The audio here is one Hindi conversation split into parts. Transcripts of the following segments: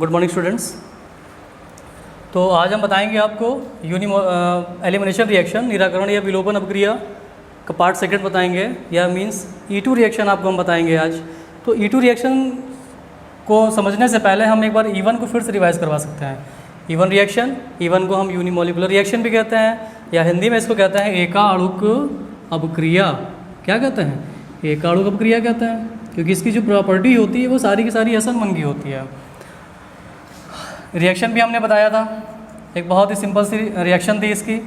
Good morning students. तो आज हम बताएंगे आपको एलिमिनेशन रिएक्शन, निराकरण या विलोपन अपक्रिया का पार्ट सेकंड बताएंगे, या मींस E2 रिएक्शन आपको हम बताएंगे आज। तो E2 रिएक्शन को समझने से पहले हम एक बार E1 को फिर से रिवाइज करवा सकते हैं। E1 रिएक्शन, E1 को हम यूनिमोलिकुलर रिएक्शन भी कहते हैं, या हिंदी में इसको कहते हैं एकाणुक अपक्रिया। क्या कहते हैं? एकाणुक अपक्रिया कहते हैं, क्योंकि इसकी जो प्रॉपर्टी होती है वो सारी की सारी SN1 की होती है। रिएक्शन भी हमने बताया था, एक बहुत ही सिंपल सी रिएक्शन थी इसकी।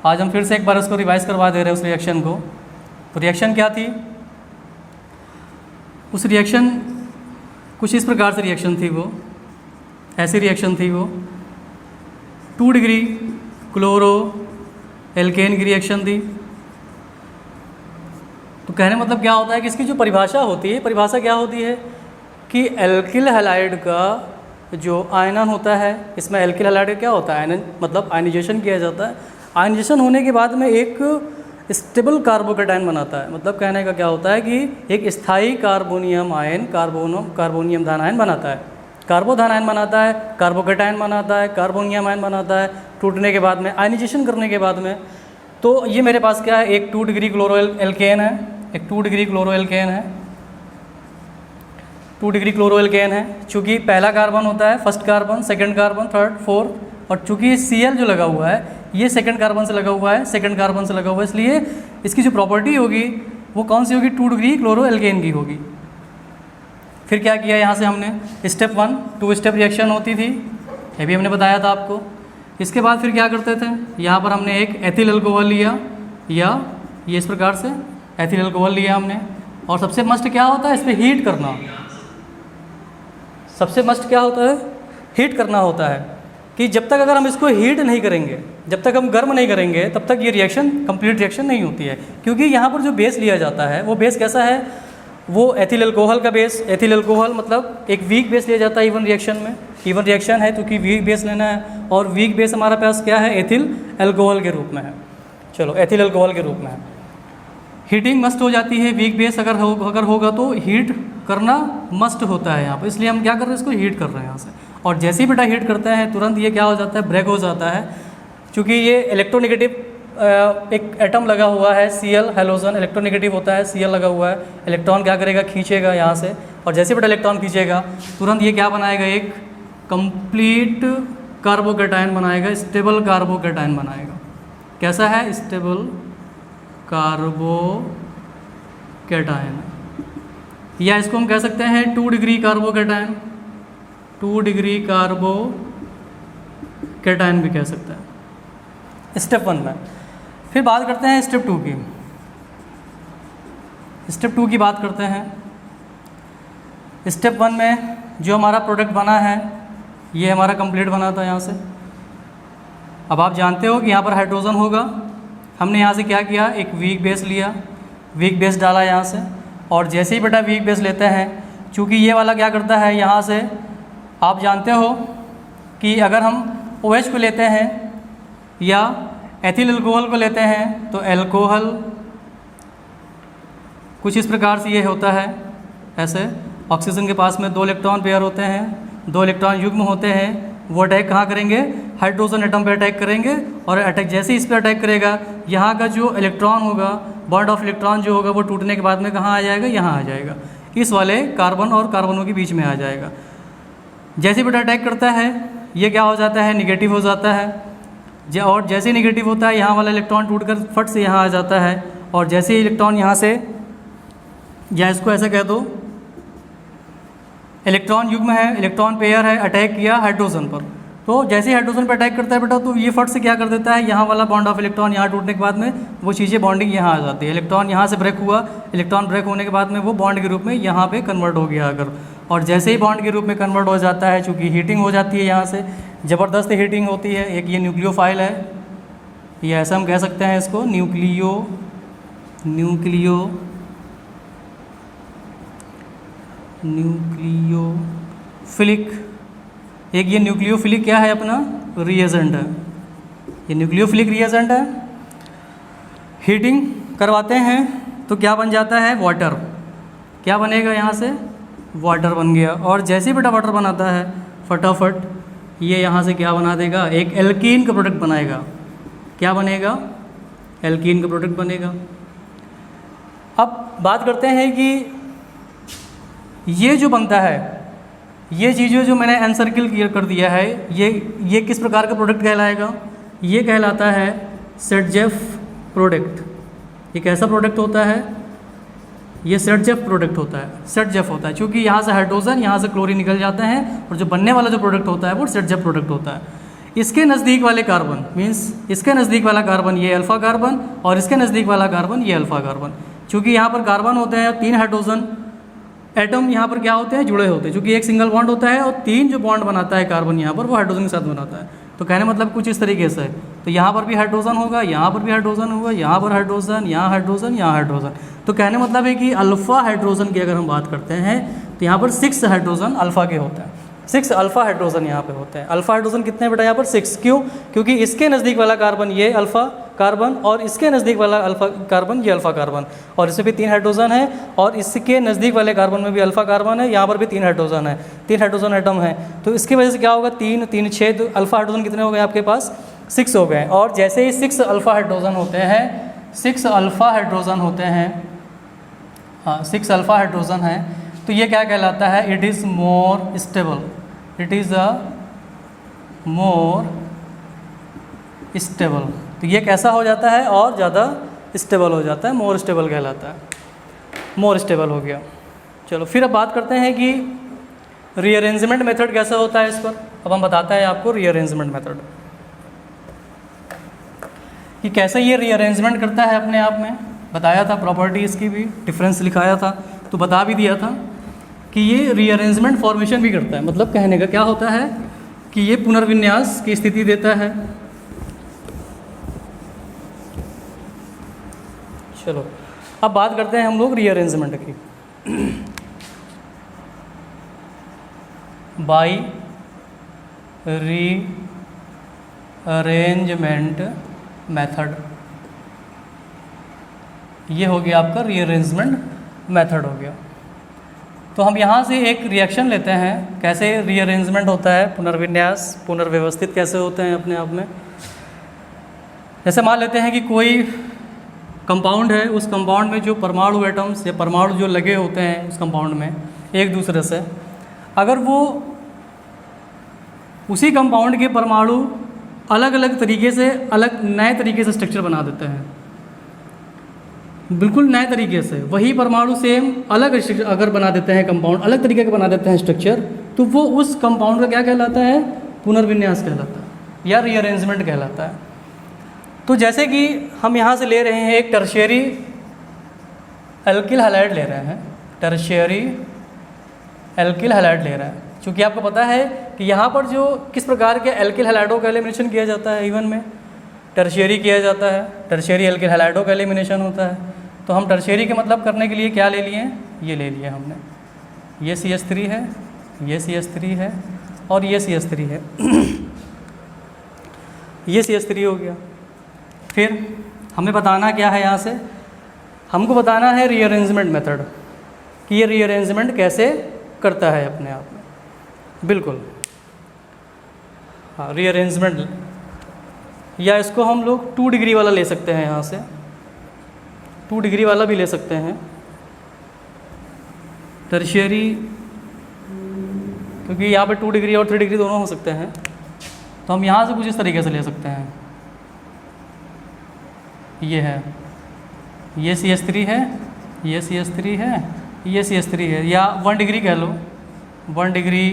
आज हम फिर से एक बार उसको रिवाइज करवा दे रहे हैं उस रिएक्शन को। तो रिएक्शन क्या थी? उस रिएक्शन कुछ इस प्रकार से रिएक्शन थी, वो ऐसी रिएक्शन थी, वो 2 डिग्री क्लोरो एल्केन की रिएक्शन थी। तो कहने मतलब क्या होता है कि इसकी जो परिभाषा होती है, परिभाषा क्या होती है कि एल्किल हैलाइड का जो आयनन होता है, इसमें एल्किल हैलाइड क्या होता है? आयनन मतलब आयनाइजेशन किया जाता है। आयनाइजेशन होने के बाद में एक स्टेबल कार्बोकेटायन बनाता है। मतलब कहने का क्या होता है कि एक स्थायी कार्बोनियम आयन, कार्बोनियम धान आयन बनाता है, कार्बोधान आयन बनाता है, कार्बोकेटायन बनाता है, कार्बोनियम आयन बनाता है टूटने के बाद में, आयनाइजेशन करने के बाद में। तो ये मेरे पास क्या है, एक 2 डिग्री क्लोरो एल्केन है, एक 2 डिग्री क्लोरो एल्केन है, 2 डिग्री क्लोरो एल्केन है। चूँकि पहला कार्बन होता है, first carbon, second carbon, third, fourth, और चूँकि Cl जो लगा हुआ है ये सेकंड कार्बन से लगा हुआ है, सेकंड कार्बन से लगा हुआ है, इसलिए इसकी जो प्रॉपर्टी होगी वो कौन सी होगी? 2 डिग्री क्लोरो एल्केन की होगी। फिर क्या किया यहाँ से हमने? स्टेप 1 2 स्टेप रिएक्शन होती थी, ये भी हमने बताया था आपको। इसके बाद फिर क्या करते थे, यहाँ पर हमने एक एथिल अल्कोहल लिया, या ये इस प्रकार से एथिल अल्कोहल लिया हमने। और सबसे मस्ट क्या होता है, इस पर हीट करना। सबसे मस्ट क्या होता है? हीट करना होता है, कि जब तक अगर हम इसको हीट नहीं करेंगे, जब तक हम गर्म नहीं करेंगे, तब तक ये रिएक्शन कंप्लीट रिएक्शन नहीं होती है। क्योंकि यहाँ पर जो बेस लिया जाता है वो बेस कैसा है? वो एथिल अल्कोहल का बेस। एथिल अल्कोहल मतलब एक वीक बेस लिया जाता है E1 रिएक्शन में। E1 रिएक्शन है क्योंकि वीक बेस लेना है, और वीक बेस हमारे पास क्या है? एथिल अल्कोहल के रूप में है। चलो, एथिल अल्कोहल के रूप में है। हीटिंग मस्ट हो जाती है, वीक बेस अगर होगा तो हीट करना मस्ट होता है यहाँ पर, इसलिए हम क्या कर रहे हैं? इसको हीट कर रहे हैं यहाँ से। और जैसे ही बेटा हीट करते हैं तुरंत ये क्या हो जाता है? ब्रेक हो जाता है। चूँकि ये इलेक्ट्रोनेगेटिव एक एटम लगा हुआ है, Cl हेलोजन इलेक्ट्रोनेगेटिव होता है, Cl लगा हुआ है, इलेक्ट्रॉन क्या करेगा? खींचेगा यहाँ से, और जैसे बेटा इलेक्ट्रॉन खींचेगा तुरंत ये क्या बनाएगा? एक कंप्लीट कार्बोकेटायन बनाएगा, स्टेबल कार्बोकेटायन बनाएगा। कैसा है? स्टेबल कार्बोकेटायन, या इसको हम कह सकते हैं 2 डिग्री कार्बोकेटायन, 2 डिग्री कार्बोकेटायन भी कह सकते हैं स्टेप 1 में। फिर बात करते हैं स्टेप 2 की। स्टेप 2 की बात करते हैं। स्टेप 1 में जो हमारा प्रोडक्ट बना है ये हमारा कंप्लीट बना था यहाँ से। अब आप जानते हो कि यहाँ पर हाइड्रोजन होगा। हमने यहाँ से क्या किया? एक वीक बेस लिया, वीक बेस डाला यहाँ से, और जैसे ही बेटा वीक बेस लेते हैं, चूँकि ये वाला क्या करता है यहाँ से, आप जानते हो कि अगर हम OH को लेते हैं या एथिल अल्कोहल को लेते हैं तो अल्कोहल कुछ इस प्रकार से ये होता है। ऐसे ऑक्सीजन के पास में 2 इलेक्ट्रॉन पेयर होते हैं, 2 इलेक्ट्रॉन युग्म होते हैं। वो अटैक कहाँ करेंगे? हाइड्रोजन एटम पे अटैक करेंगे, और अटैक जैसे ही इस पर अटैक करेगा, यहाँ का जो इलेक्ट्रॉन होगा, बॉन्ड ऑफ इलेक्ट्रॉन जो होगा, वो टूटने के बाद में कहाँ आ जाएगा? यहाँ आ जाएगा, इस वाले कार्बन और कार्बनों के बीच में आ जाएगा। जैसे बेटा अटैक करता है ये क्या हो जाता है? निगेटिव हो जाता है। और जैसे ही निगेटिव होता है यहाँ वाला इलेक्ट्रॉन टूटकर फट से यहाँ आ जाता है, और जैसे ही इलेक्ट्रॉन यहाँ से, या इसको ऐसे कह दो, इलेक्ट्रॉन युग्म है, इलेक्ट्रॉन पेयर है, अटैक किया हाइड्रोजन पर, तो जैसे ही हाइड्रोजन पर अटैक करता है बेटा, तो ये फट से क्या कर देता है? यहाँ वाला बॉन्ड ऑफ इलेक्ट्रॉन यहाँ टूटने के बाद में वो चीज़ें बॉन्डिंग यहाँ आ जाती है। इलेक्ट्रॉन यहाँ से ब्रेक हुआ, इलेक्ट्रॉन ब्रेक होने के बाद में वो बॉन्ड के रूप में यहाँ पे कन्वर्ट हो गया अगर, और जैसे ही बॉन्ड के रूप में कन्वर्ट हो जाता है, चूँकि हीटिंग हो जाती है, यहाँ से ज़बरदस्त हीटिंग होती है। एक ये न्यूक्लियोफाइल है, ये ऐसा हम कह सकते हैं इसको, न्यूक्लियोफिलिक। एक ये न्यूक्लियोफिलिक क्या है? अपना रिएजेंट है, ये न्यूक्लियोफिलिक रिएजेंट है। हीटिंग करवाते हैं तो क्या बन जाता है? वाटर। क्या बनेगा यहाँ से? वाटर बन गया। और जैसे ही बेटा वाटर बनाता है फटाफट ये यहाँ से क्या बना देगा, एक एल्कीन का प्रोडक्ट बनाएगा। क्या बनेगा, एल्कीन का प्रोडक्ट बनेगा। अब बात करते हैं कि ये जो बनता है, ये चीज़ें जो मैंने एनसर्किल कर दिया है, ये किस प्रकार का प्रोडक्ट कहलाएगा, ये कहलाता है सेटजेफ प्रोडक्ट। ये कैसा प्रोडक्ट होता है, ये सेटजेफ प्रोडक्ट होता है, सेटजेफ होता है, क्योंकि यहाँ से हाइड्रोजन, यहाँ से क्लोरीन निकल जाते हैं और जो बनने वाला जो प्रोडक्ट होता है वो सेटजेफ प्रोडक्ट होता है। इसके नज़दीक वाले कार्बन मीन्स इसके नज़दीक वाला कार्बन ये अल्फ़ा कार्बन और इसके नज़दीक वाला कार्बन ये अल्फ़ा कार्बन। चूँकि यहाँ पर कार्बन होते हैं 3 हाइड्रोजन एटम यहाँ पर क्या होते हैं, जुड़े होते हैं, क्योंकि एक सिंगल बॉन्ड होता है और 3 जो बॉन्ड बनाता है कार्बन यहाँ पर वो हाइड्रोजन के साथ बनाता है। तो कहने मतलब कुछ इस तरीके से, तो यहाँ पर भी हाइड्रोजन होगा, यहाँ पर भी हाइड्रोजन होगा, यहाँ पर हाइड्रोजन, यहाँ हाइड्रोजन, यहाँ हाइड्रोजन। तो कहने मतलब है कि अल्फ़ा हाइड्रोजन की अगर हम बात करते हैं तो यहाँ पर 6 हाइड्रोजन अल्फ़ा के होते हैं, 6 अल्फ़ा हाइड्रोजन यहाँ पे होते हैं। अल्फ़ा हाइड्रोजन कितने बेटा यहाँ पर 6, क्यों, क्योंकि इसके नज़दीक वाला कार्बन ये अल्फ़ा कार्बन और इसके नज़दीक वाला अल्फ़ा कार्बन ये अल्फ़ा कार्बन, और इसमें भी 3 हाइड्रोजन है और इसके नज़दीक वाले कार्बन में भी अल्फ़ा कार्बन है, यहाँ पर भी 3 हाइड्रोजन है, 3 हाइड्रोजन एटम है। तो इसकी वजह से क्या होगा, 3 3 6, तो अल्फ़ा हाइड्रोजन कितने हो गए आपके पास, 6 हो गए। और जैसे ही 6 अल्फ़ा हाइड्रोजन होते हैं, 6 अल्फ़ा हाइड्रोजन होते हैं, हाँ 6 अल्फ़ा हाइड्रोजन है, तो ये क्या कहलाता है, it is more stable, it is a more stable. तो ये कैसा हो जाता है, और ज़्यादा स्टेबल हो जाता है, मोर स्टेबल कहलाता है, मोर स्टेबल हो गया। चलो फिर अब बात करते हैं कि रीअरेंजमेंट मेथड कैसा होता है इस पर। अब हम बताते हैं आपको रीअरेंजमेंट मेथड कि कैसे ये रीअरेंजमेंट करता है। अपने आप में बताया था, प्रॉपर्टी इसकी भी डिफरेंस लिखाया था, तो बता भी दिया था कि ये रीअरेंजमेंट फॉर्मेशन भी करता है। मतलब कहने का क्या होता है कि ये पुनर्विन्यास की स्थिति देता है। चलो अब बात करते हैं हम लोग रीअरेंजमेंट की। बाई रीअरेंजमेंट मेथड, ये हो गया आपका रीअरेंजमेंट मेथड हो गया। तो हम यहाँ से एक रिएक्शन लेते हैं, कैसे रीअरेंजमेंट होता है, पुनर्विन्यास पुनर्व्यवस्थित कैसे होते हैं अपने आप में। जैसे मान लेते हैं कि कोई कंपाउंड है, उस कंपाउंड में जो परमाणु एटम्स या परमाणु जो लगे होते हैं उस कंपाउंड में एक दूसरे से, अगर वो उसी कंपाउंड के परमाणु अलग अलग तरीके से, अलग नए तरीके से स्ट्रक्चर बना देते हैं, बिल्कुल नए तरीके से, वही परमाणु सेम अलग स्ट्रक्चर अगर बना देते हैं, कंपाउंड अलग तरीके का बना देते हैं स्ट्रक्चर, तो वो उस कंपाउंड का क्या कहलाता है, पुनर्विन्यास कहलाता है या रीअरेंजमेंट कहलाता है। तो जैसे कि हम यहाँ से ले रहे हैं एक टर्शियरी एल्किल हैलाइड ले रहे हैं, टर्शियरी एल्किल हैलाइड ले रहे हैं, क्योंकि आपको पता है कि यहाँ पर जो किस प्रकार के एल्किल हैलाइडों का एलिमिनेशन किया जाता है, इवन में टर्शियरी किया जाता है, टर्शियरी एल्किल हैलाइडों का एलिमिनेशन होता है। तो हम टर्शियरी के मतलब करने के लिए क्या ले लिए, ये ले लिया हमने, ये CH3 है, ये CH3 है और ये CH3 है, ये CH3 हो गया। फिर हमें बताना क्या है, यहाँ से हमको बताना है रीअरेंजमेंट मेथड कि ये रीअरेंजमेंट कैसे करता है अपने आप में। बिल्कुल हाँ, रीअरेंजमेंट, या इसको हम लोग 2 डिग्री वाला ले सकते हैं, यहाँ से 2 डिग्री वाला भी ले सकते हैं टर्शियरी, क्योंकि यहाँ पे 2 डिग्री और 3 डिग्री दोनों हो सकते हैं। तो हम यहाँ से कुछ इस तरीके से ले सकते हैं, ये है, ये CH3 है, ये CH3 है, ये CH3 है, या 1 डिग्री कह लो, 1 degree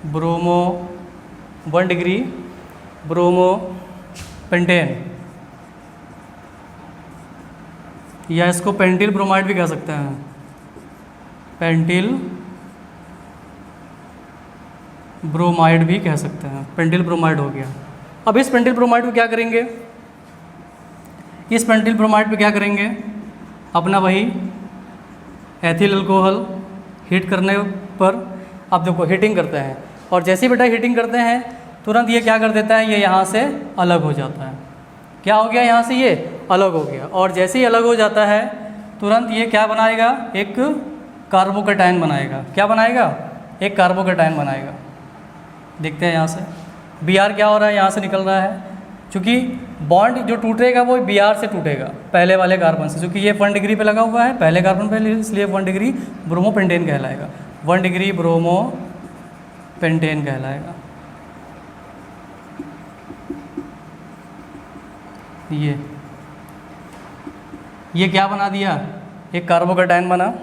bromo, 1 degree bromo pentane, या इसको पेंटिल ब्रोमाइड भी कह सकते हैं, पेंटिल ब्रोमाइड भी कह सकते हैं, पेंटिल ब्रोमाइड हो गया। अब इस पेंटिल ब्रोमाइड को क्या करेंगे, इस पेंटिल ब्रोमाइड पे क्या करेंगे, अपना वही एथिल अल्कोहल हीट करने पर, अब देखो हीटिंग करते हैं, और जैसे ही बेटा हीटिंग करते हैं तुरंत ये क्या कर देता है, ये यहाँ से अलग हो जाता है। क्या हो गया, यहाँ से ये अलग हो गया, और जैसे ही अलग हो जाता है तुरंत ये क्या बनाएगा, एक कार्बोकैटायन बनाएगा। क्या बनाएगा, एक कार्बोकैटायन बनाएगा। देखते हैं यहाँ से बी आर क्या हो रहा है, यहाँ से निकल रहा है, क्योंकि बॉन्ड जो टूटेगा वो बी आर से टूटेगा पहले वाले कार्बन से, क्योंकि ये 1 डिग्री पे लगा हुआ है पहले कार्बन पे, इसलिए 1 डिग्री ब्रोमोपेंटेन कहलाएगा, 1 डिग्री ब्रोमोपेंटेन कहलाएगा। ये क्या बना दिया, एक कार्बोकैटायन बना,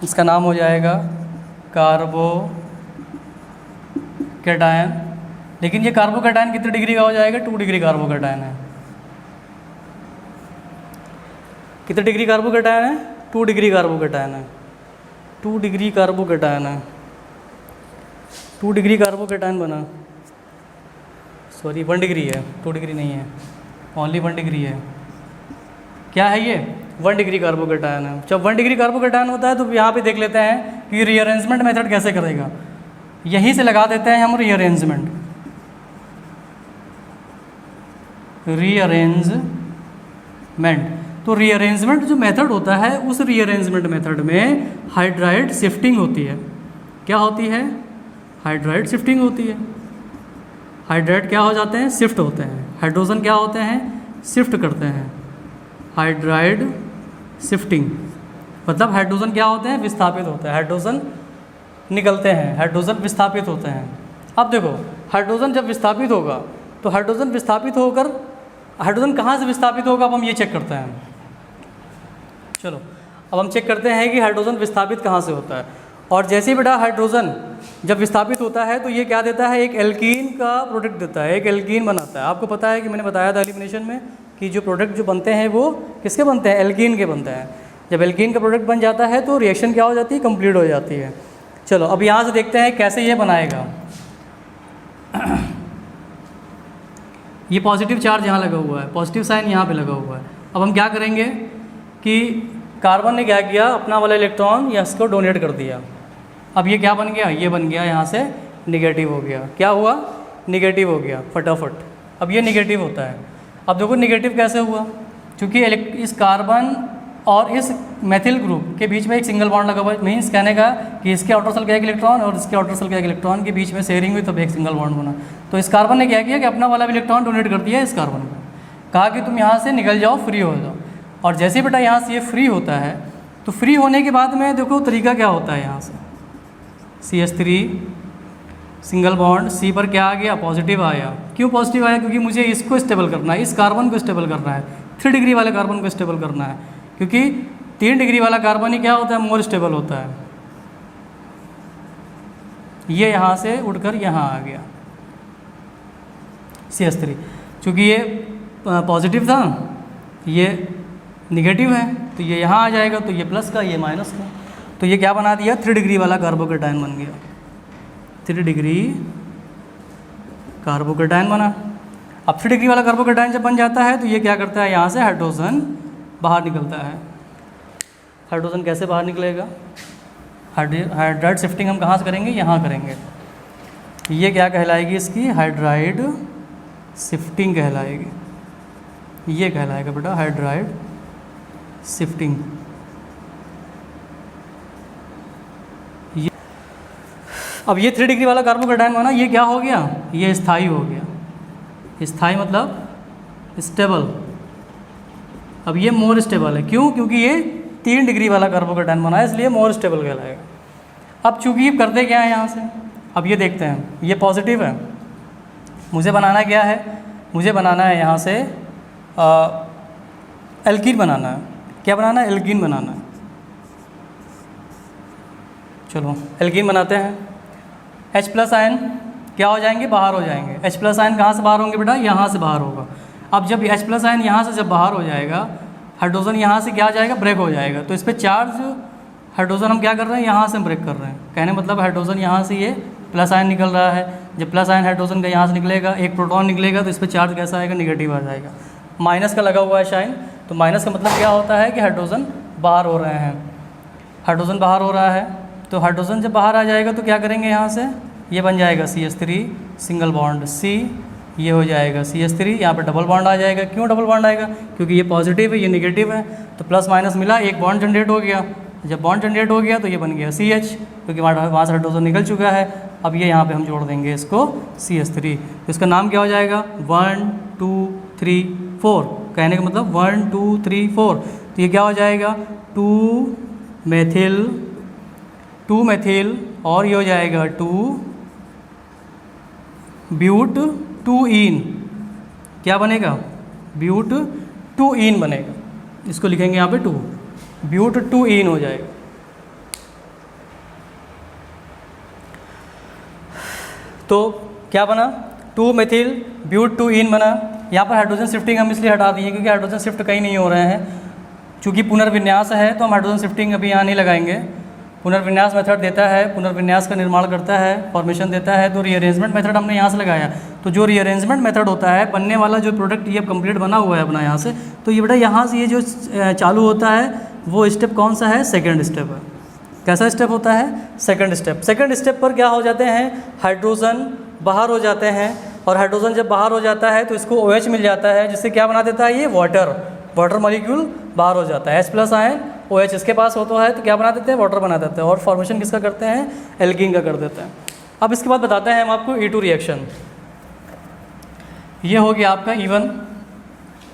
इसका नाम हो जाएगा कार्बोकैटायन। लेकिन ये कार्बोकैटायन कितने डिग्री का हो जाएगा, 2 डिग्री कार्बोकैटायन है। कितने डिग्री कार्बोकैटायन है, 2 डिग्री कार्बोकैटायन है, 2 डिग्री कार्बोकैटायन है, 2 डिग्री कार्बोकैटायन बना, सॉरी 1 डिग्री है, 2 डिग्री नहीं है, ओनली 1 डिग्री है। क्या है ये, 1 डिग्री कार्बोकैटायन है। जब 1 डिग्री कार्बोकैटायन होता है तो यहाँ पे देख लेते हैं कि रीअरेंजमेंट मेथड कैसे करेगा। यहीं से लगा देते हैं हम रीअरेंजमेंट, तो रीअरेंजमेंट जो मेथड होता है उस रीअरेंजमेंट मेथड में हाइड्राइड शिफ्टिंग होती है। क्या होती है, हाइड्राइड शिफ्टिंग होती है। हाइड्राइड क्या हो जाते हैं, शिफ्ट होते हैं। हाइड्रोजन क्या होते हैं, शिफ्ट करते हैं। हाइड्राइड शिफ्टिंग मतलब हाइड्रोजन क्या होते हैं, विस्थापित होते हैं। हाइड्रोजन निकलते हैं, हाइड्रोजन विस्थापित होते हैं। अब देखो हाइड्रोजन जब विस्थापित होगा तो हाइड्रोजन विस्थापित होकर, हाइड्रोजन कहाँ से विस्थापित होगा, अब हम ये चेक करते हैं। चलो अब हम चेक करते हैं कि हाइड्रोजन विस्थापित कहाँ से होता है। और जैसे ही बेटा हाइड्रोजन जब विस्थापित होता है तो ये क्या देता है, एक एल्कीन का प्रोडक्ट देता है, एक एल्कीन बनाता है। आपको पता है कि मैंने बताया था एलिमिनेशन में कि जो प्रोडक्ट जो बनते हैं वो किसके बनते हैं, एल्कीन के बनते हैं। जब एल्कीन का प्रोडक्ट बन जाता है तो रिएक्शन क्या हो जाती है, कंप्लीट हो जाती है। चलो अब यहाँ से देखते हैं कैसे ये बनाएगा। ये पॉजिटिव चार्ज यहाँ लगा हुआ है, पॉजिटिव साइन यहाँ पे लगा हुआ है। अब हम क्या करेंगे कि कार्बन ने क्या किया, अपना वाला इलेक्ट्रॉन या इसको डोनेट कर दिया। अब ये क्या बन गया, ये बन गया यहाँ से निगेटिव हो गया। क्या हुआ, निगेटिव हो गया फटाफट। अब ये निगेटिव होता है। अब देखो निगेटिव कैसे हुआ, क्योंकि इस कार्बन और इस मेथिल ग्रुप के बीच में एक सिंगल बॉन्ड लगा हुआ है। मीन्स कहने का कि इसके आउटर सेल का एक इलेक्ट्रॉन और इसके आउटर सेल का एक इलेक्ट्रॉन के बीच में शेयरिंग हुई, तब एक सिंगल बॉन्ड बना। तो इस कार्बन ने क्या किया कि अपना वाला इलेक्ट्रॉन डोनेट कर दिया इस कार्बन को, कहा कि तुम यहाँ से निकल जाओ, फ्री हो जाओ। और जैसे ही बेटा यहाँ से ये फ्री होता है तो फ्री होने के बाद में देखो तरीका क्या होता है, यहाँ से CH3 सिंगल बॉन्ड, C पर क्या आ गया, पॉजिटिव आया। क्यों पॉजिटिव आया, क्योंकि मुझे इसको स्टेबल करना है, इस कार्बन को स्टेबल करना है, 3 डिग्री वाले कार्बन को स्टेबल करना है। क्योंकि 3 डिग्री वाला कार्बन ही क्या होता है, मोर स्टेबल होता है। ये यहाँ से उड़कर यहाँ आ गया CH3, क्योंकि ये पॉजिटिव था, ये निगेटिव है, तो ये यहाँ आ जाएगा, तो ये प्लस का, ये माइनस का। तो ये क्या बना दिया, 3 डिग्री वाला कार्बोकैटायन बन गया। 3 डिग्री कार्बोकैटायन बना। अब 3 डिग्री वाला कार्बोकैटायन जब बन जाता है तो ये क्या करता है, यहाँ से हाइड्रोजन बाहर निकलता है। हाइड्रोजन कैसे बाहर निकलेगा, हाइड्राइड शिफ्टिंग हम कहाँ से करेंगे, यहाँ करेंगे। ये क्या कहलाएगी, इसकी हाइड्राइड शिफ्टिंग कहलाएगी। ये कहलाएगा बेटा हाइड्राइड शिफ्टिंग। अब ये 3 डिग्री वाला कार्बोकैटायन बना, ये क्या हो गया, ये स्थायी हो गया। स्थायी मतलब स्टेबल। अब ये मोर स्टेबल है, क्यों, क्योंकि ये 3 डिग्री वाला कार्बोकैटायन बना है, इसलिए मोर स्टेबल कहलाएगा। अब चूंकि ये करते क्या है यहाँ से, अब ये देखते हैं, ये पॉजिटिव है, मुझे बनाना क्या है, मुझे बनाना है यहाँ से एल्कीन बनाना है। क्या बनाना है, एल्कीन बनाना है। चलो एल्कीन बनाते हैं। H+ आयन क्या हो जाएंगे, बाहर हो जाएंगे। H+ आयन कहाँ से बाहर होंगे बेटा, यहाँ से बाहर होगा। अब जब H+ आयन यहाँ से जब बाहर हो जाएगा, हाइड्रोजन यहाँ से क्या आ जाएगा, ब्रेक हो जाएगा। तो इस पर चार्ज हाइड्रोजन हम क्या कर रहे हैं, यहाँ से हम ब्रेक कर रहे हैं। कहने मतलब हाइड्रोजन यहाँ से ये प्लस आयन निकल रहा है। जब प्लस आयन हाइड्रोजन का यहाँ से निकलेगा, एक प्रोटॉन निकलेगा, तो इस पर चार्ज कैसा आएगा, निगेटिव आ जाएगा। माइनस का लगा हुआ है साइन, तो माइनस का मतलब क्या होता है कि हाइड्रोजन बाहर हो रहे हैं। हाइड्रोजन बाहर हो रहा है, तो हाइड्रोजन जब बाहर आ जाएगा तो क्या करेंगे, यहाँ से ये बन जाएगा CH3 सिंगल बॉन्ड C, ये हो जाएगा CH3, यहाँ पर डबल बॉन्ड आ जाएगा। क्यों डबल बॉन्ड आएगा, क्योंकि ये पॉजिटिव है, ये निगेटिव है, तो प्लस माइनस मिला, एक बॉन्ड जनरेट हो गया। जब बॉन्ड जनरेट हो गया तो ये बन गया CH, क्योंकि वहाँ से हाइड्रोजन निकल चुका है। अब ये यहाँ पे हम जोड़ देंगे इसको CH3, तो इसका नाम क्या हो जाएगा 1 2 3 4, कहने का मतलब 1 2 3 4, तो ये क्या हो जाएगा 2 मेथिल और ये हो जाएगा 2 ब्यूट 2 इन, क्या बनेगा ब्यूट 2 इन बनेगा, इसको लिखेंगे यहाँ पे 2 ब्यूट 2 इन हो जाएगा। तो क्या बना 2 मेथिल ब्यूट 2 इन बना। यहाँ पर हाइड्रोजन शिफ्टिंग हम इसलिए हटा दिए क्योंकि हाइड्रोजन शिफ्ट कहीं नहीं हो रहे हैं, चूँकि पुनर्विन्यास है तो हम हाइड्रोजन शिफ्टिंग अभी यहाँ नहीं लगाएंगे। पुनर्विन्यास मेथड देता है, पुनर्विन्यास का निर्माण करता है, फॉर्मेशन देता है, तो रीअरेंजमेंट मेथड हमने यहाँ से लगाया। तो जो रीअरेंजमेंट मेथड होता है, बनने वाला जो प्रोडक्ट ये कंप्लीट बना हुआ है अपना यहाँ से, तो ये बेटा यहाँ से ये जो चालू होता है वो स्टेप कौन सा है, सेकेंड स्टेप है। कैसा स्टेप होता है, सेकेंड स्टेप। सेकेंड स्टेप पर क्या हो जाते हैं, हाइड्रोजन बाहर हो जाते हैं, और हाइड्रोजन जब बाहर हो जाता है तो इसको OH मिल जाता है, जिससे क्या बना देता है ये वाटर मॉलिक्यूल बाहर हो जाता है। H+ आयन OH इसके पास होता है तो क्या बना देते हैं, वाटर बना देते हैं, और फॉर्मेशन किसका करते हैं, एल्कीन का कर देते हैं। अब इसके बाद बताते हैं हम आपको E2 रिएक्शन। ये हो गया आपका E1,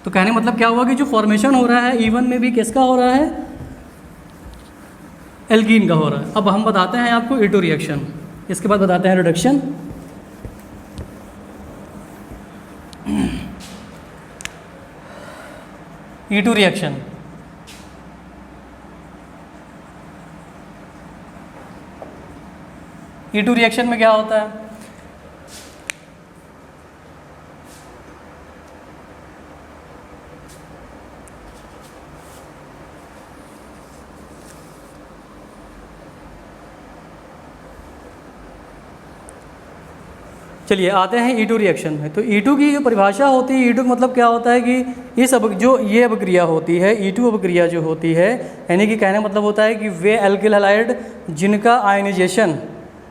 तो कहने मतलब क्या हुआ कि जो फॉर्मेशन हो रहा है E1 में भी किसका हो रहा है, एल्कीन का हो रहा है। अब हम बताते हैं आपको E2 रिएक्शन, इसके बाद बताते हैं reduction. E2 reaction, E2 reaction में क्या होता है, चलिए आते हैं E2 रिएक्शन में। तो E2 की जो परिभाषा होती है, E2 का मतलब क्या होता है कि इस जो ये अपक्रिया होती है, E2 अपक्रिया जो होती है, यानी कि कहने मतलब होता है कि वे एल्किल हैलाइड जिनका आयनाइजेशन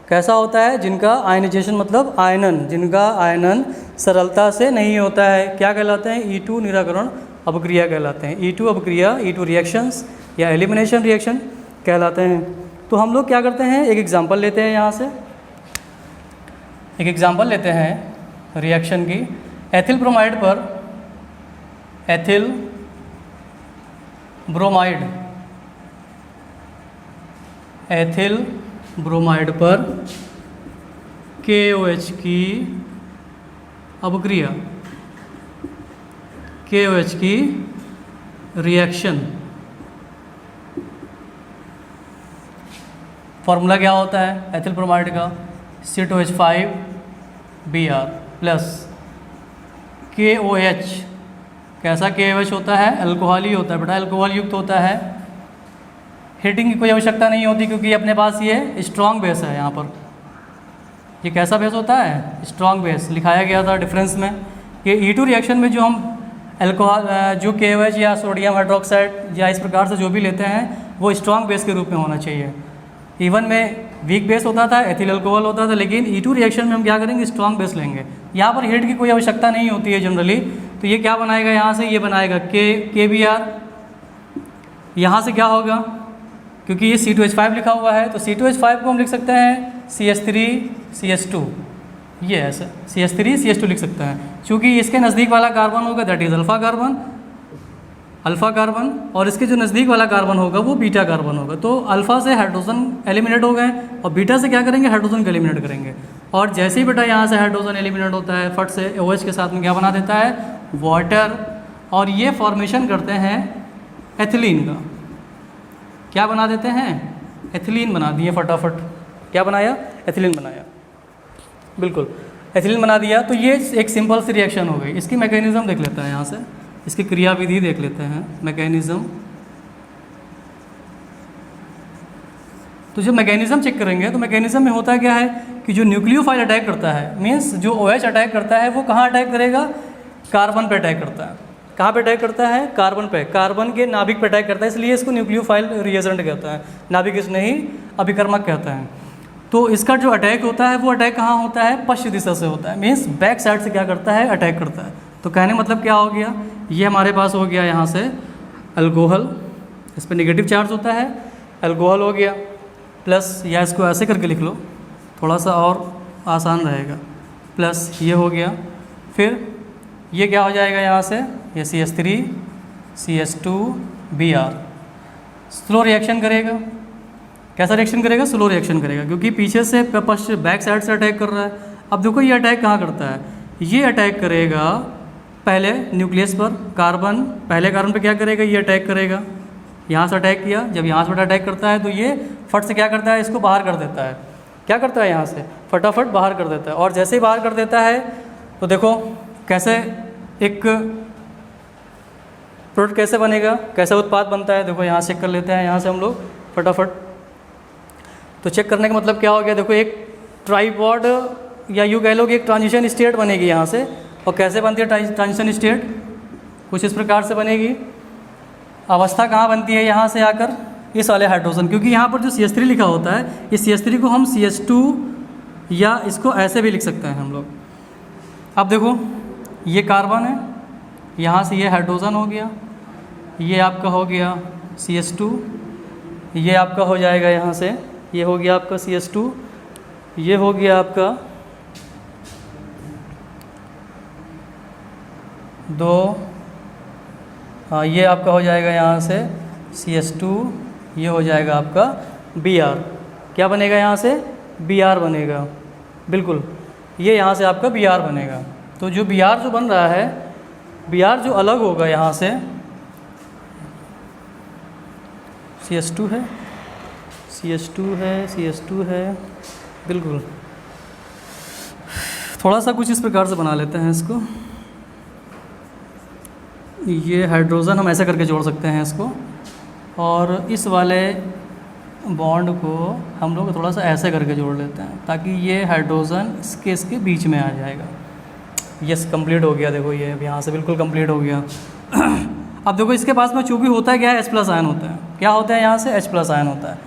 कैसा होता है, जिनका आयनाइजेशन मतलब आयनन, जिनका आयनन सरलता से नहीं होता है, क्या कहलाते हैं, E2 निराकरण अपक्रिया कहलाते हैं। E2 अपक्रिया, E2 रिएक्शंस या एलिमिनेशन रिएक्शन कहलाते हैं। तो हम लोग क्या करते हैं, एक एग्जाम्पल लेते हैं, यहाँ से एक एग्जाम्पल लेते हैं रिएक्शन की। एथिल ब्रोमाइड पर, एथिल ब्रोमाइड, एथिल ब्रोमाइड पर KOH की अपक्रिया, KOH की रिएक्शन, फॉर्मूला क्या होता है एथिल ब्रोमाइड का, C2H5Br प्लस KOH, कैसा KOH होता है, अल्कोहल ही होता है बेटा, अल्कोहल युक्त होता है। हीटिंग की कोई आवश्यकता नहीं होती क्योंकि अपने पास ये स्ट्रॉन्ग बेस है। यहाँ पर ये कैसा बेस होता है, स्ट्रॉन्ग बेस, लिखाया गया था डिफरेंस में कि E2 रिएक्शन में जो हम अल्कोहल जो KOH या सोडियम हाइड्रोक्साइड या इस प्रकार से जो भी लेते हैं वो स्ट्रॉन्ग बेस के रूप में होना चाहिए। E1 में वीक बेस होता था, एथिल अल्कोहल होता था, लेकिन E2 रिएक्शन में हम क्या करेंगे, स्ट्रॉन्ग बेस लेंगे। यहाँ पर हीट की कोई आवश्यकता नहीं होती है जनरली, तो ये क्या बनाएगा, यहाँ से ये बनाएगा KBr, यहाँ से क्या होगा, क्योंकि ये C2H5 लिखा हुआ है तो C2H5 को हम लिख सकते हैं CH3CH2, ये ऐसे CH3CH2 लिख सकते हैं, क्योंकि इसके नज़दीक वाला कार्बन होगा दैट इज़ अल्फ़ा कार्बन, और इसके जो नज़दीक वाला कार्बन होगा वो बीटा कार्बन होगा। तो अल्फ़ा से हाइड्रोजन एलिमिनेट हो गए और बीटा से क्या करेंगे, हाइड्रोजन को एलिमिनेट करेंगे। और जैसे ही बेटा यहाँ से हाइड्रोजन एलिमिनेट होता है, फट से OH के साथ में क्या बना देता है, वाटर, और ये फॉर्मेशन करते हैं एथिलीन का। क्या बना देते हैं, एथिलीन बना दिए फटाफट। क्या बनाया, एथिलीन बनाया, बिल्कुल एथिलीन बना दिया। तो ये एक सिंपल सी रिएक्शन हो गई। इसकी मैकेनिज्म देख लेते हैं, यहाँ से इसकी क्रियाविधि देख लेते हैं, मैकेनिज्म। तो जब मैकेनिज्म चेक करेंगे तो मैकेनिज्म में होता क्या है कि जो न्यूक्लियोफाइल अटैक करता है, मीन्स जो OH अटैक करता है वो कहाँ अटैक करेगा, कार्बन पे अटैक करता है। कहाँ पे अटैक करता है, कार्बन पे, कार्बन के नाभिक पे अटैक करता है, इसलिए इसको न्यूक्लियोफाइल रिएजेंट कहता है, नाभिक इस नहीं अभिकर्मक कहता है। तो इसका जो अटैक होता है वो अटैक कहाँ होता है, पश्चिम दिशा से होता है, मीन्स बैक साइड से क्या करता है, अटैक करता है। तो कहने मतलब क्या हो गया, ये हमारे पास हो गया यहाँ से अल्कोहल, इस पर नेगेटिव चार्ज होता है, अल्कोहल हो गया, प्लस या इसको ऐसे करके लिख लो थोड़ा सा और आसान रहेगा। प्लस ये हो गया, फिर ये क्या हो जाएगा यहाँ से, ये CH3 CH2 Br। Slow reaction करेगा। कैसा रिएक्शन करेगा? स्लो रिएक्शन करेगा, क्योंकि पीछे से बैक साइड से अटैक कर रहा है। अब देखो ये अटैक कहाँ करता है, ये अटैक करेगा पहले न्यूक्लियस पर, कार्बन, पहले कार्बन पे क्या करेगा, ये अटैक करेगा। यहाँ से अटैक किया, जब यहाँ से अटैक करता है तो ये फट से क्या करता है, इसको बाहर कर देता है। क्या करता है, यहाँ से फटाफट बाहर कर देता है। और जैसे ही बाहर कर देता है तो देखो कैसे एक प्रोडक्ट कैसे बनेगा, कैसा उत्पाद बनता है। देखो यहाँ चेक कर लेते हैं, यहाँ से हम लोग फटाफट। तो चेक करने का मतलब क्या हो गया, देखो एक ट्राइपॉड या यूँ कह लो कि एक ट्रांजिशन स्टेट बनेगी यहाँ से। और कैसे बनती है ट्रांजिशन स्टेट, कुछ इस प्रकार से बनेगी। अवस्था कहाँ बनती है, यहाँ से आकर इस वाले हाइड्रोजन, क्योंकि यहाँ पर जो CH3 लिखा होता है, इस CH3 को हम CH2 या इसको ऐसे भी लिख सकते हैं हम लोग। अब देखो ये कार्बन है, यहाँ से ये हाइड्रोजन हो गया, ये आपका हो गया CH2, ये आपका हो जाएगा यहाँ से, ये हो गया आपका CH2, ये हो गया आपका 2, हाँ ये आपका हो जाएगा यहाँ से CH2, ये हो जाएगा आपका Br। क्या बनेगा यहाँ से, Br बनेगा, बिल्कुल ये यहाँ से आपका Br बनेगा। तो जो Br जो बन रहा है, Br जो अलग होगा यहाँ से, CH2 है, CH2 है, CH2 है, बिल्कुल। थोड़ा सा कुछ इस प्रकार से बना लेते हैं इसको। ये हाइड्रोजन हम ऐसे करके जोड़ सकते हैं इसको, और इस वाले बॉन्ड को हम लोग थोड़ा सा ऐसे करके जोड़ लेते हैं, ताकि ये हाइड्रोजन इसके बीच में आ जाएगा। यस, कंप्लीट हो गया। देखो ये अब यहाँ से बिल्कुल कंप्लीट हो गया। अब देखो इसके पास में चूँकि होता है क्या है, H+ आयन होता है। क्या होता है यहाँ से, H+ आयन होता है।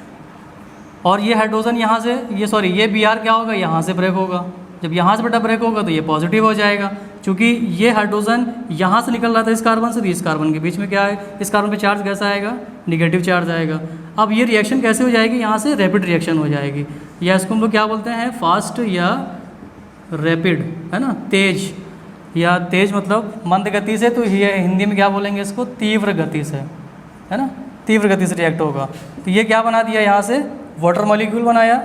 और ये हाइड्रोजन यहाँ से, ये Br क्या होगा, यहाँ से ब्रेक होगा। जब यहाँ से बेटा ब्रेक होगा तो ये पॉजिटिव हो जाएगा, क्योंकि ये हाइड्रोजन यहाँ से निकल रहा था इस कार्बन से, तो इस कार्बन के बीच में क्या है, इस कार्बन पे चार्ज कैसा आएगा, निगेटिव चार्ज आएगा। अब ये रिएक्शन कैसे हो जाएगी, यहाँ से रैपिड रिएक्शन हो जाएगी, या इसको हम लोग क्या बोलते हैं, फास्ट या रैपिड, है ना, तेज। या तेज मतलब मंद गति से, तो ये हिंदी में क्या बोलेंगे इसको, तीव्र गति से, है ना, तीव्र गति से रिएक्ट होगा। तो ये क्या बना दिया, यहाँ से वाटर मॉलिक्यूल बनाया,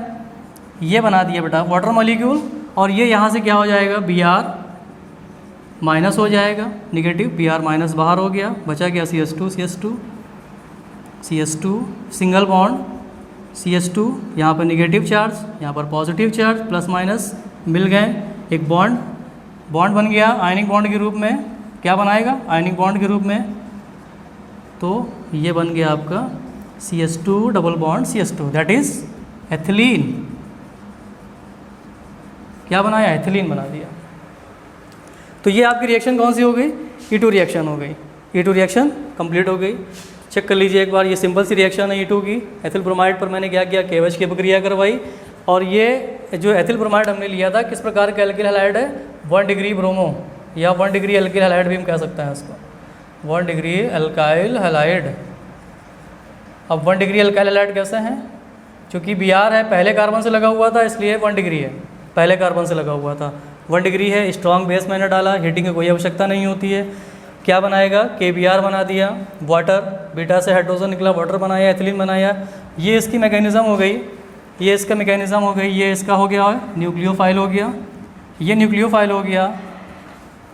ये बना दिया बेटा वाटर मॉलिक्यूल। और ये यहाँ से क्या हो जाएगा, Br माइनस हो जाएगा, निगेटिव, Br माइनस बाहर हो गया, बचा गया CH2 सिंगल बॉन्ड, CH2 यहाँ पर निगेटिव चार्ज, यहाँ पर पॉजिटिव चार्ज, प्लस माइनस मिल गए, एक बॉन्ड बन गया आयनिक बॉन्ड के रूप में। क्या बनाएगा, आयनिक बॉन्ड के रूप में। तो ये बन गया आपका CH2 double bond CH2, that is ethylene. क्या बनाया, एथिलीन बना दिया। तो ये आपकी रिएक्शन कौन सी हो गई, E2 रिएक्शन हो गई। E2 रिएक्शन कंप्लीट हो गई। चेक कर लीजिए एक बार, ये सिंपल सी रिएक्शन है E2 की। एथिल ब्रोमाइड पर मैंने क्या किया, KOH की प्रक्रिया करवाई। और ये जो एथिल ब्रोमाइड हमने लिया था, किस प्रकार का एल्किल हैलाइड है, 1 डिग्री ब्रोमो, या 1 डिग्री एल्किल हैलाइड भी हम कह सकते हैं इसको, 1 डिग्री एल्काइल हैलाइड। अब 1 डिग्री एल्काइल हैलाइड कैसे हैं, क्योंकि Br है, पहले कार्बन से लगा हुआ था, इसलिए 1 डिग्री है, पहले कार्बन से लगा हुआ था, 1 डिग्री है। स्ट्रॉन्ग बेस मैंने डाला, हीटिंग की कोई आवश्यकता नहीं होती है। क्या बनाएगा, KBr बना दिया, वाटर, बीटा से हाइड्रोजन निकला, वाटर बनाया, एथिलीन बनाया। ये इसकी मैकेनिज़्म हो गई, ये इसका मैकेनिज़्म हो गई। ये इसका हो गया न्यूक्लियोफाइल हो गया, ये न्यूक्लियोफाइल हो गया,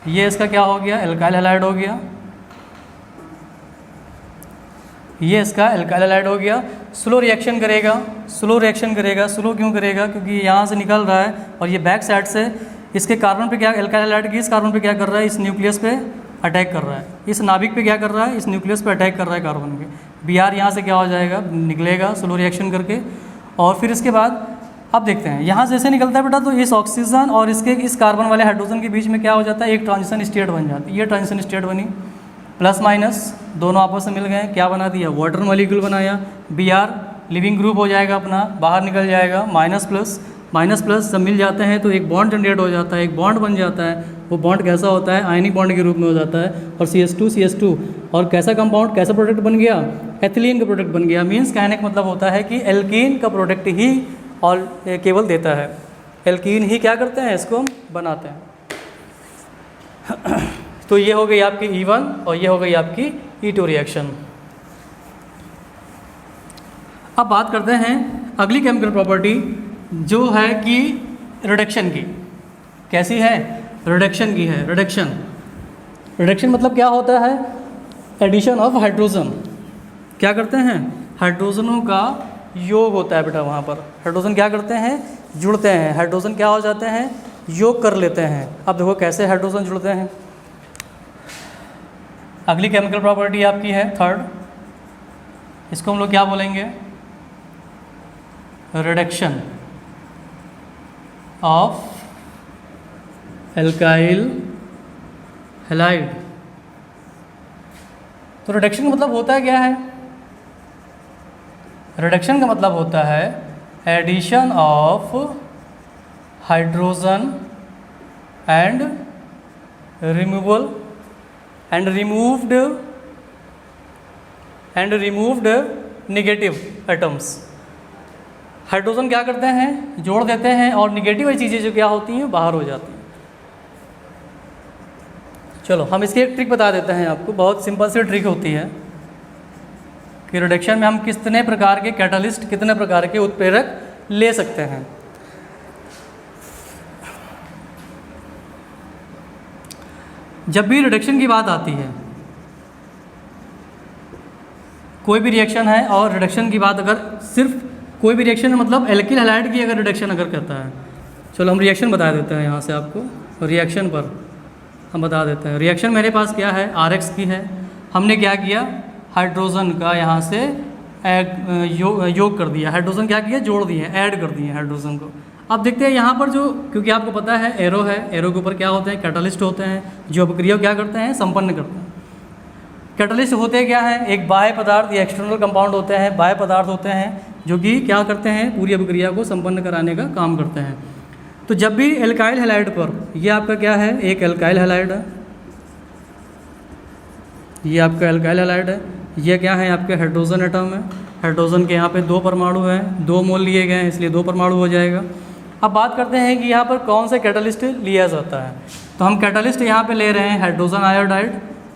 ये इसका क्या हो गया, एल्काइल हैलाइड हो गया, ये इसका एल्काइल हैलाइड हो गया। स्लो रिएक्शन करेगा, स्लो क्यों करेगा, क्योंकि यहाँ से निकल रहा है और ये बैक साइड से इसके कार्बन पे क्या, एल्काइल हैलाइड की इस कार्बन पे क्या कर रहा है, इस न्यूक्लियस पे अटैक कर रहा है, इस नाभिक पे क्या कर रहा है, इस न्यूक्लियस पे अटैक कर रहा है कार्बन पे। Br यहाँ से क्या हो जाएगा, निकलेगा स्लो रिएक्शन करके। और फिर इसके बाद अब देखते हैं, यहाँ से जैसे निकलता है बेटा, तो इस ऑक्सीजन और इस कार्बन वाले हाइड्रोजन के बीच में क्या हो जाता है, एक ट्रांजिशन स्टेट बन जाती है। ये ट्रांजिशन स्टेट बनी, प्लस माइनस दोनों आपस में मिल गए, क्या बना दिया, वाटर मॉलिक्यूल बनाया। Br लिविंग ग्रुप हो जाएगा अपना, बाहर निकल जाएगा, माइनस प्लस जब मिल जाते हैं तो एक बॉन्ड जनरेट हो जाता है, एक बॉन्ड बन जाता है। वो बॉन्ड कैसा होता है, आयनिक बॉन्ड के रूप में हो जाता है। और CH2 और कैसा कंपाउंड, कैसा प्रोडक्ट बन गया, एथिलीन का प्रोडक्ट बन गया। मीन्स कहने का मतलब होता है कि एल्कीन का प्रोडक्ट ही और केवल देता है। एल्कीन ही क्या करते हैं, इसको हम बनाते हैं। तो ये हो गई आपकी E1 और ये हो गई आपकी E2 रिएक्शन। अब बात करते हैं अगली केमिकल प्रॉपर्टी जो है कि रिडक्शन की। कैसी है, रिडक्शन की है। रिडक्शन मतलब क्या होता है, एडिशन ऑफ हाइड्रोजन। क्या करते हैं, हाइड्रोजनों का योग होता है बेटा। वहाँ पर हाइड्रोजन क्या करते हैं, जुड़ते हैं। हाइड्रोजन क्या हो जाते हैं, योग कर लेते हैं। अब देखो कैसे हाइड्रोजन जुड़ते हैं। अगली केमिकल प्रॉपर्टी आपकी है थर्ड, इसको हम लोग क्या बोलेंगे, रिडक्शन ऑफ एल्काइल हैलाइड। तो रिडक्शन का मतलब होता है क्या है, रिडक्शन का मतलब होता है addition of hydrogen and removal and removed negative atoms. Hydrogen क्या करते हैं, जोड़ देते हैं और निगेटिव चीज़ें जो क्या होती हैं बाहर हो जाती हैं। चलो हम इसकी एक ट्रिक बता देते हैं आपको, बहुत सिंपल सी ट्रिक होती है कि रिडक्शन में हम कितने प्रकार के कैटालिस्ट, कितने प्रकार के उत्प्रेरक ले सकते हैं। जब भी रिडक्शन की बात आती है, कोई भी रिएक्शन है और रिडक्शन की बात, अगर सिर्फ कोई भी रिएक्शन मतलब एल्किल हैलाइड की अगर रिडक्शन अगर करता है, चलो हम रिएक्शन बता देते हैं यहाँ से आपको। रिएक्शन पर हम बता देते हैं, रिएक्शन मेरे पास क्या है, RX की है। हमने क्या किया, हाइड्रोजन का यहाँ से योग कर दिया, हाइड्रोजन क्या किया, जोड़ दिए, ऐड कर दिए हाइड्रोजन को। अब देखते हैं यहाँ पर जो, क्योंकि आपको पता है एरो है, एरो के ऊपर क्या होते हैं, कैटालिस्ट होते हैं जो अभिक्रिया क्या करते हैं, संपन्न करते हैं। कैटालिस्ट होते क्या हैं, एक बाह्य पदार्थ या एक्सटर्नल कंपाउंड होते हैं, बाह्य पदार्थ होते हैं जो कि क्या करते हैं, पूरी अभिक्रिया को संपन्न कराने का काम करते हैं। तो जब भी एल्काइल हैलाइड पर, ये आपका क्या है, एक एल्काइल हैलाइड है, ये आपका एल्काइल हैलाइड है, ये क्या है, आपके हाइड्रोजन एटम है। हाइड्रोजन के यहाँ पे 2 परमाणु हैं, 2 मोल लिए गए हैं, इसलिए 2 परमाणु हो जाएगा। अब बात करते हैं कि यहाँ पर कौन से कैटालिस्ट लिया जाता है। तो हम कैटालिस्ट यहाँ पे ले रहे हैं, हाइड्रोजन आयोडाइड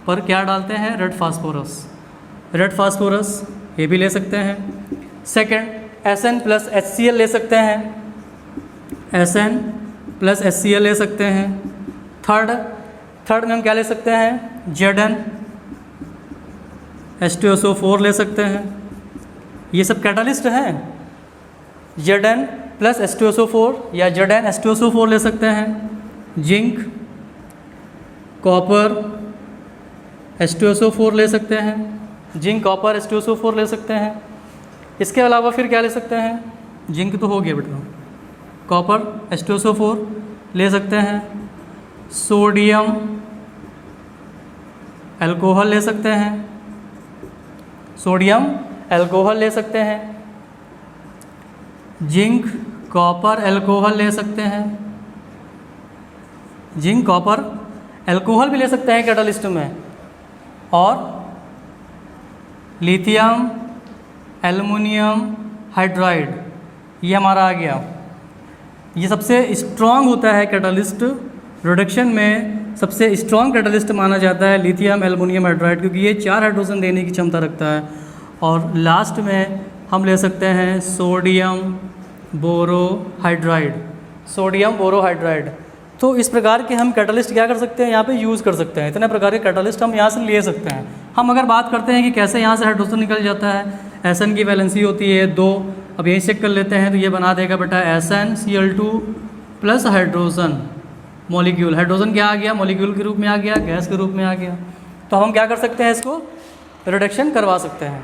पर क्या डालते हैं, रेड फास्फोरस। रेड फास्फोरस ये भी ले सकते हैं। सेकंड Sn प्लस HCl ले सकते हैं, Sn प्लस HCl ले सकते हैं। थर्ड में हम क्या ले सकते हैं, Zn H2SO4 ले सकते हैं। ये सब कैटालिस्ट हैं। Zn प्लस H2SO4 या Zn H2SO4 ले सकते हैं। जिंक, कॉपर, H2SO4 ले सकते हैं। जिंक, कॉपर, H2SO4 ले सकते हैं। इसके अलावा फिर क्या ले सकते हैं, जिंक तो हो गया बेटा, कॉपर, H2SO4 ले सकते हैं। सोडियम अल्कोहल ले सकते हैं, सोडियम अल्कोहल ले सकते हैं। जिंक, कॉपर, अल्कोहल ले सकते हैं। जिंक, कॉपर, अल्कोहल भी ले सकते हैं कैटालिस्ट में। और लिथियम एल्युमिनियम हाइड्राइड, ये हमारा आ गया। ये सबसे स्ट्रॉन्ग होता है कैटालिस्ट, रिडक्शन में सबसे स्ट्रॉन्ग कैटालिस्ट माना जाता है लिथियम एल्युमिनियम हाइड्राइड, क्योंकि ये 4 हाइड्रोजन देने की क्षमता रखता है। और लास्ट में हम ले सकते हैं सोडियम बोरोहाइड्राइड, सोडियम बोरोहाइड्राइड। तो इस प्रकार के हम कैटालिस्ट क्या कर सकते हैं, यहाँ पे यूज़ कर सकते हैं। इतने प्रकार के कैटालिस्ट हम यहाँ से ले सकते हैं। हम अगर बात करते हैं कि कैसे यहाँ से हाइड्रोजन निकल जाता है, Sn की वैलेंसी होती है 2। अब यही चेक कर लेते हैं, तो ये बना देगा बेटा SnCl2 plus hydrogen molecule. Hydrogen क्या आ गया, मॉलिक्यूल के रूप में आ गया, गैस के रूप में आ गया। तो हम क्या कर सकते हैं, इसको रिडक्शन करवा सकते हैं।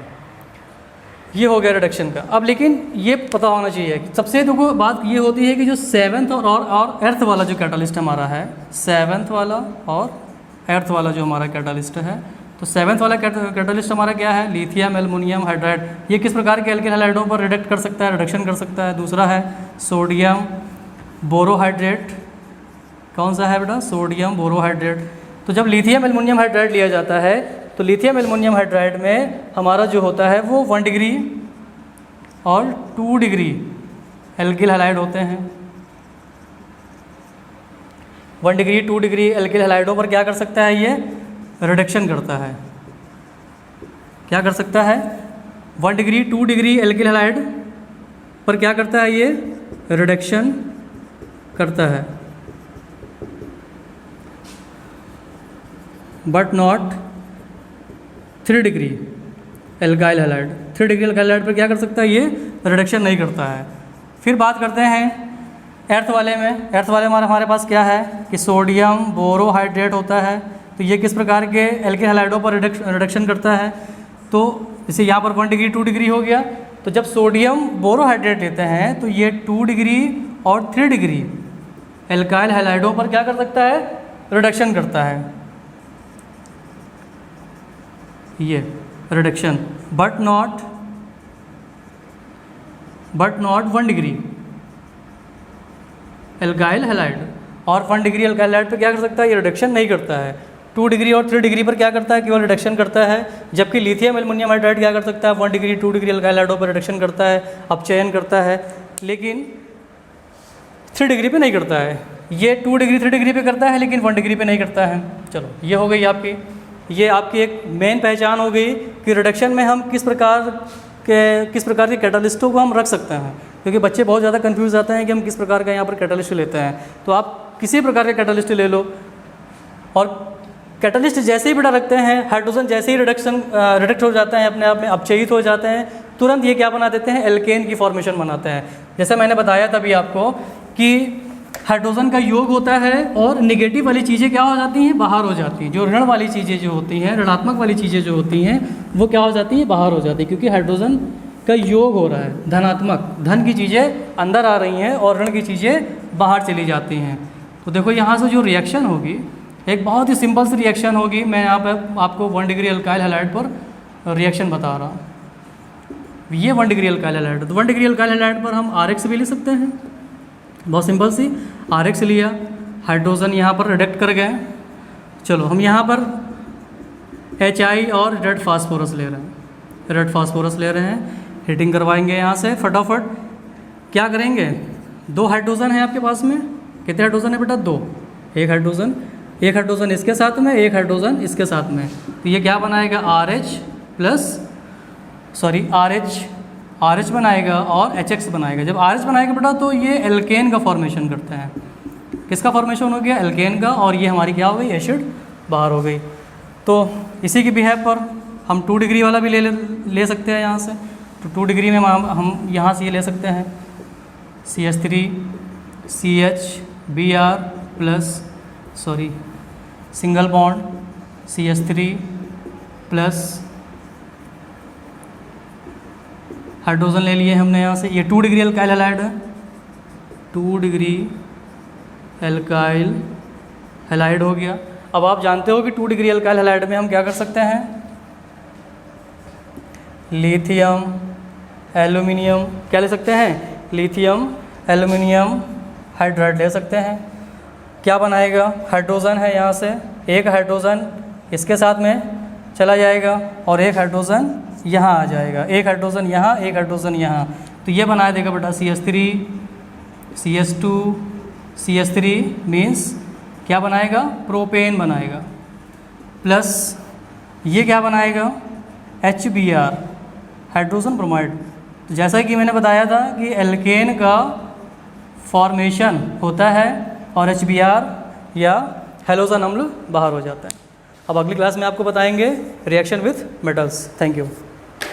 ये हो गया रिडक्शन का। अब लेकिन ये पता होना चाहिए कि सबसे देखो बात ये होती है कि जो 7th और 8th वाला जो कैटालिस्ट हमारा है, 7th वाला और 8th वाला जो हमारा कैटालिस्ट है, तो 7th वाला कैटालिस्ट हमारा क्या है, लिथियम एल्युमिनियम हाइड्राइड। ये किस प्रकार के एल्किल हैलाइडों पर रिडक्ट कर सकता है, रिडक्शन कर सकता है। दूसरा है सोडियम बोरोहाइड्रेट, कौन सा है बेटा, सोडियम बोरोहाइड्रेट। तो जब लिथियम एल्युमिनियम हाइड्राइड लिया जाता है, तो लिथियम एल्युमिनियम हाइड्राइड में हमारा जो होता है वो 1 डिग्री और 2 डिग्री एल्किल हैलाइड होते हैं। 1 डिग्री 2 डिग्री एल्किल हैलाइडों पर क्या कर सकता है, ये रिडक्शन करता है। क्या कर सकता है, 1 डिग्री 2 डिग्री एल्किल हैलाइड पर क्या करता है, ये रिडक्शन करता है, but not 3 degree alkyl halide. 3 degree alkyl halide पर क्या कर सकता है, ये रिडक्शन नहीं करता है। फिर बात करते हैं एर्थ वाले में। एर्थ वाले में हमारे पास क्या है कि सोडियम बोरोहाइड्रेट होता है। तो ये किस प्रकार के एल्किल हैलाइडों पर रिडक्शन करता है, तो जैसे यहाँ पर 1 डिग्री 2 डिग्री हो गया। तो जब सोडियम बोरोहाइड्रेट लेते हैं तो ये 2 डिग्री और 3 डिग्री एल्काइल हैलाइडों पर क्या कर सकता है, रिडक्शन करता है, ये reduction, but not 1 degree alkyl halide. और 1 डिग्री एल्काइल हैलाइड पर क्या कर सकता है, ये रिडक्शन नहीं करता है। 2 डिग्री और 3 डिग्री पर क्या करता है, केवल रिडक्शन करता है। जबकि लिथियम एल्युमिनियम हाइड्राइड क्या कर सकता है, 1 डिग्री 2 डिग्री एल्काइल हैलाइडों पर रिडक्शन करता है, अपचयन करता है, लेकिन 3 डिग्री पे नहीं करता है। ये 2 डिग्री 3 डिग्री पे करता है, लेकिन 1 डिग्री पे नहीं करता है। चलो ये हो गई आपकी, ये आपकी एक मेन पहचान हो गई कि रिडक्शन में हम किस प्रकार के कैटालिस्टों को हम रख सकते हैं। क्योंकि बच्चे बहुत ज़्यादा कंफ्यूज आते हैं कि हम किस प्रकार का यहाँ पर कैटालिस्ट लेते हैं। तो आप किसी प्रकार के कैटालिस्ट ले लो, और कैटालिस्ट जैसे ही बेटा रखते हैं, हाइड्रोजन जैसे ही रिडक्ट हो जाते हैं, अपने आप में अपचयित हो जाते हैं, तुरंत ये क्या बना देते हैं, एल्केन की फॉर्मेशन बनाते हैं। जैसे मैंने बताया तभी आपको कि हाइड्रोजन का योग होता है और निगेटिव वाली चीज़ें क्या हो जाती हैं, बाहर हो जाती हैं। जो ऋण वाली चीज़ें जो होती हैं, ऋणात्मक वाली चीज़ें जो होती हैं, वो क्या हो जाती हैं, बाहर हो जाती हैं, क्योंकि हाइड्रोजन का योग हो रहा है धनात्मक, धन की चीज़ें अंदर आ रही हैं और ऋण की चीज़ें बाहर चली जाती हैं। तो देखो यहाँ से जो रिएक्शन होगी, एक बहुत ही सिंपल सी रिएक्शन होगी। मैं यहाँ पर आपको 1 डिग्री एल्काइल हैलाइड पर रिएक्शन बता रहा हूँ। ये 1 डिग्री एल्काइल हैलाइड, तो 1 डिग्री एल्काइल हैलाइड पर हम RX भी ले सकते हैं, बहुत सिंपल सी। RX लिया, हाइड्रोजन यहाँ पर रिडक्ट कर गए। चलो हम यहाँ पर HI और रेड फास्फोरस ले रहे हैं, रेड फास्फोरस ले रहे हैं, हीटिंग करवाएंगे यहाँ से फटाफट। क्या करेंगे, 2 हाइड्रोजन है आपके पास में, कितने हाइड्रोजन है बेटा, 2। एक हाइड्रोजन इसके साथ में, एक हाइड्रोजन इसके साथ में। तो ये क्या बनाएगा, RH बनाएगा और HX बनाएगा। जब RH बनाएगा बेटा तो ये एल्केन का फॉर्मेशन करते हैं। किसका फॉर्मेशन हो गया, एल्केन का, और ये हमारी क्या हो गई, एसिड बाहर हो गई। तो इसी की बिहेव पर हम 2 डिग्री वाला भी ले सकते हैं यहाँ से। तो 2 डिग्री में हम यहाँ से ये ले सकते हैं CH3CHBr plus single bond CH3 plus hydrogen ले लिए हमने यहाँ से। ये 2 डिग्री एल्काइल हैलाइड है, 2 डिग्री एल्काइल हैलाइड हो गया। अब आप जानते हो कि 2 डिग्री एल्काइल हैलाइड में हम क्या कर सकते हैं, लिथियम एल्युमिनियम क्या ले सकते हैं, लिथियम एल्युमिनियम हाइड्राइड ले सकते हैं। क्या बनाएगा, हाइड्रोजन है यहाँ से, एक हाइड्रोजन इसके साथ में चला जाएगा और एक हाइड्रोजन यहाँ आ जाएगा, एक हाइड्रोजन यहाँ, एक हाइड्रोजन यहाँ। तो ये बना देगा बेटा CH3 CH2 CH3 मीन्स क्या बनाएगा, प्रोपेन बनाएगा, प्लस ये क्या बनाएगा, HBr हाइड्रोजन ब्रोमाइड। तो जैसा कि मैंने बताया था कि एल्केन का फॉर्मेशन होता है और HBr या हैलोजन अम्ल बाहर हो जाता है। अब अगली क्लास में आपको बताएंगे reaction with metals. Thank you.